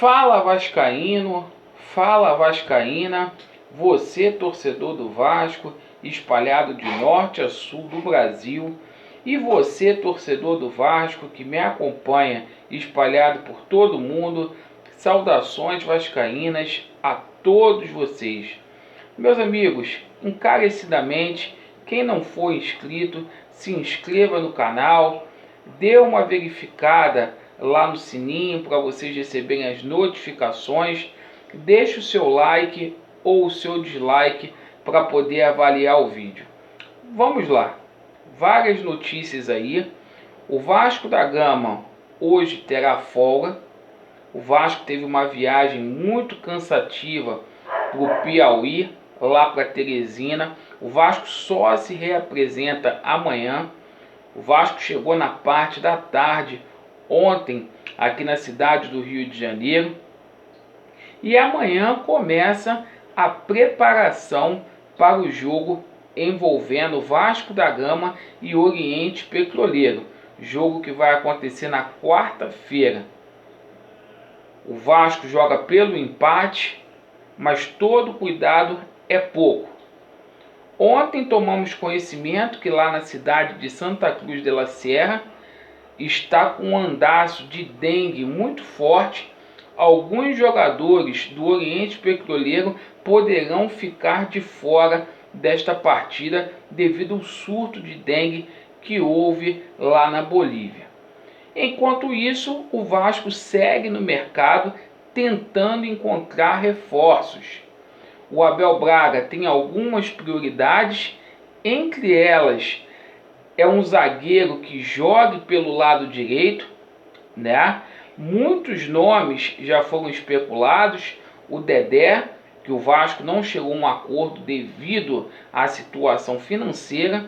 Fala vascaíno, fala vascaína, você torcedor do Vasco, espalhado de norte a sul do Brasil, e você torcedor do Vasco que me acompanha, espalhado por todo mundo, saudações vascaínas a todos vocês. Meus amigos, encarecidamente, quem não for inscrito, se inscreva no canal, dê uma verificada lá no sininho para vocês receberem as notificações, deixe o seu like ou o seu dislike para poder avaliar o vídeo. Vamos lá, várias notícias aí. O Vasco da Gama hoje terá folga. O Vasco teve uma viagem muito cansativa para o Piauí, lá para Teresina. O Vasco só se reapresenta amanhã. O Vasco chegou na parte da tarde ontem aqui na cidade do Rio de Janeiro. E amanhã começa a preparação para o jogo envolvendo Vasco da Gama e Oriente Petroleiro. Jogo que vai acontecer na quarta-feira. O Vasco joga pelo empate, mas todo cuidado é pouco. Ontem tomamos conhecimento que lá na cidade de Santa Cruz de la Sierra está com um andaço de dengue muito forte. Alguns jogadores do Oriente Petroleiro poderão ficar de fora desta partida devido ao surto de dengue que houve lá na Bolívia. Enquanto isso, o Vasco segue no mercado tentando encontrar reforços. O Abel Braga tem algumas prioridades, entre elas é um zagueiro que jogue pelo lado direito, né? Muitos nomes já foram especulados. O Dedé, que o Vasco não chegou a um acordo devido à situação financeira.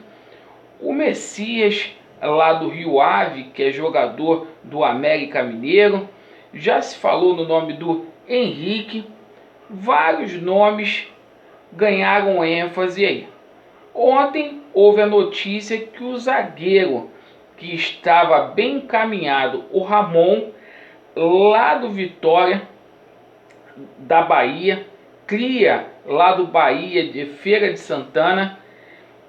O Messias, lá do Rio Ave, que é jogador do América Mineiro. Já se falou no nome do Henrique. Vários nomes ganharam ênfase aí. Ontem houve a notícia que o zagueiro que estava bem encaminhado, o Ramon, lá do Vitória da Bahia, cria lá do Bahia de Feira de Santana,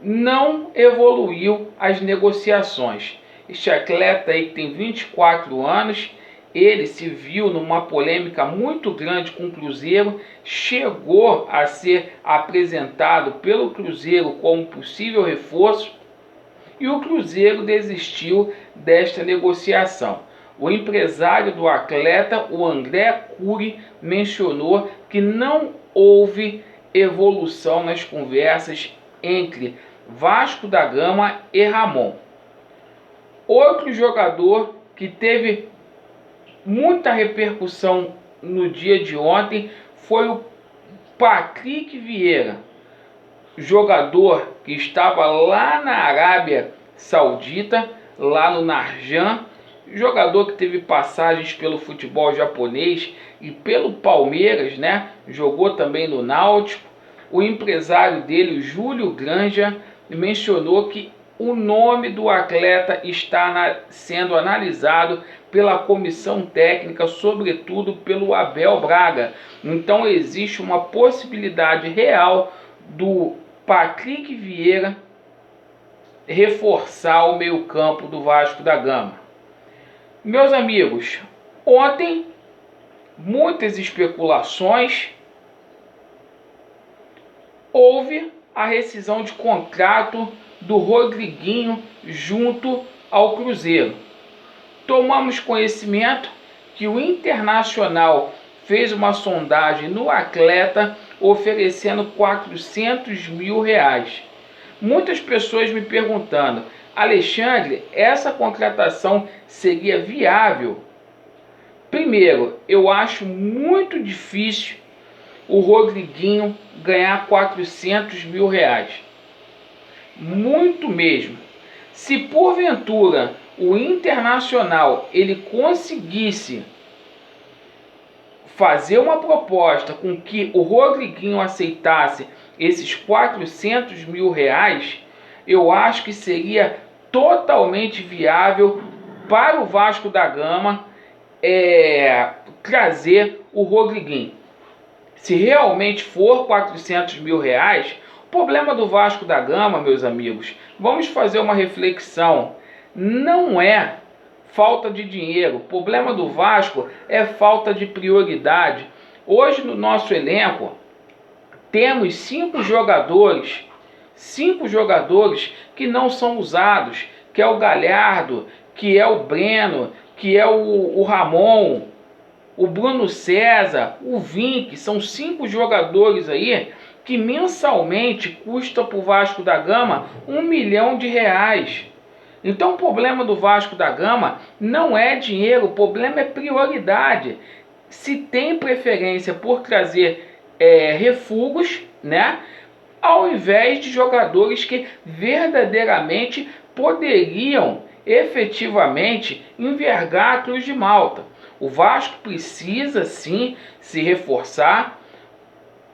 não evoluiu as negociações. Este atleta aí que tem 24 anos, ele se viu numa polêmica muito grande com o Cruzeiro, chegou a ser apresentado pelo Cruzeiro como possível reforço e o Cruzeiro desistiu desta negociação. O empresário do atleta, o André Cury, mencionou que não houve evolução nas conversas entre Vasco da Gama e Ramon. Outro jogador que teve muita repercussão no dia de ontem foi o Patrick Vieira, jogador que estava lá na Arábia Saudita, lá no Narjan, jogador que teve passagens pelo futebol japonês e pelo Palmeiras, né? Jogou também no Náutico. O empresário dele, o Júlio Granja, mencionou que o nome do atleta está sendo analisado pela comissão técnica, sobretudo pelo Abel Braga. Então existe uma possibilidade real do Patrick Vieira reforçar o meio-campo do Vasco da Gama. Meus amigos, ontem muitas especulações. Houve a rescisão de contrato do Rodriguinho junto ao Cruzeiro. Tomamos conhecimento que o Internacional fez uma sondagem no atleta oferecendo 400 mil reais. Muitas pessoas me perguntando: Alexandre, essa contratação seria viável? Primeiro, eu acho muito difícil o Rodriguinho ganhar 400 mil reais. Muito mesmo. Se porventura o Internacional ele conseguisse fazer uma proposta com que o Rodriguinho aceitasse esses 400 mil reais, eu acho que seria totalmente viável para o Vasco da Gama trazer o Rodriguinho. Se realmente for 400 mil reais, o problema do Vasco da Gama, meus amigos, vamos fazer uma reflexão, não é falta de dinheiro, o problema do Vasco é falta de prioridade. Hoje no nosso elenco temos 5 jogadores que não são usados, que é o Galhardo, que é o Breno, que é o Ramon, o Bruno César, o Vink. São 5 jogadores aí que mensalmente custam para o Vasco da Gama R$1 milhão. Então o problema do Vasco da Gama não é dinheiro, o problema é prioridade. Se tem preferência por trazer refugos, né, ao invés de jogadores que verdadeiramente poderiam efetivamente envergar a Cruz de Malta. O Vasco precisa sim se reforçar.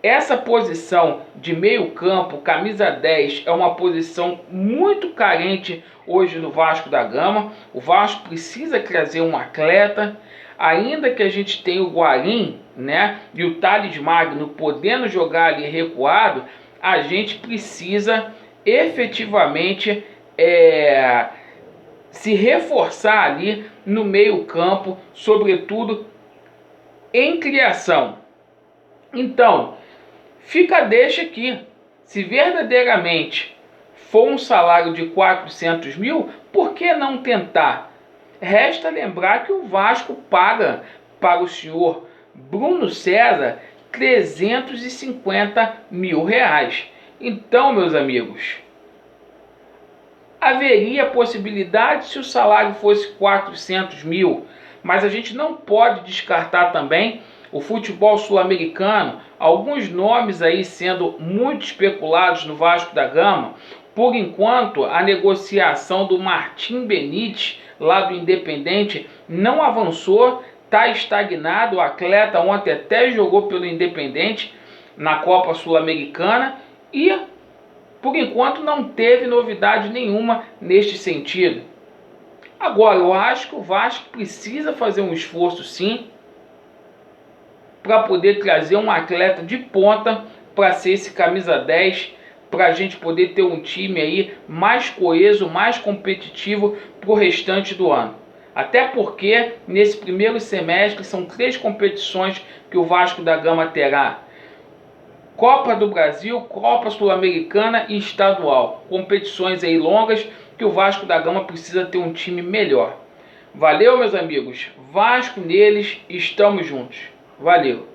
Essa posição de meio campo, camisa 10, é uma posição muito carente hoje no Vasco da Gama. O Vasco precisa trazer um atleta, ainda que a gente tenha o Guarim, né, e o Thales Magno podendo jogar ali recuado, a gente precisa efetivamente se reforçar ali no meio campo, sobretudo em criação. Então, fica a deixa aqui. Se verdadeiramente for um salário de 400 mil, por que não tentar? Resta lembrar que o Vasco paga para o senhor Bruno César 350 mil reais. Então, meus amigos, haveria possibilidade se o salário fosse 400 mil, mas a gente não pode descartar também o futebol sul-americano, alguns nomes aí sendo muito especulados no Vasco da Gama. Por enquanto, a negociação do Martim Benítez, lá do Independente, não avançou, está estagnado. O atleta ontem até jogou pelo Independente na Copa Sul-Americana e, por enquanto, não teve novidade nenhuma neste sentido. Agora, eu acho que o Vasco precisa fazer um esforço sim, para poder trazer um atleta de ponta para ser esse camisa 10, para a gente poder ter um time aí mais coeso, mais competitivo para o restante do ano. Até porque nesse primeiro semestre são 3 competições que o Vasco da Gama terá: Copa do Brasil, Copa Sul-Americana e Estadual. Competições aí longas que o Vasco da Gama precisa ter um time melhor. Valeu, meus amigos. Vasco neles, estamos juntos. Valeu!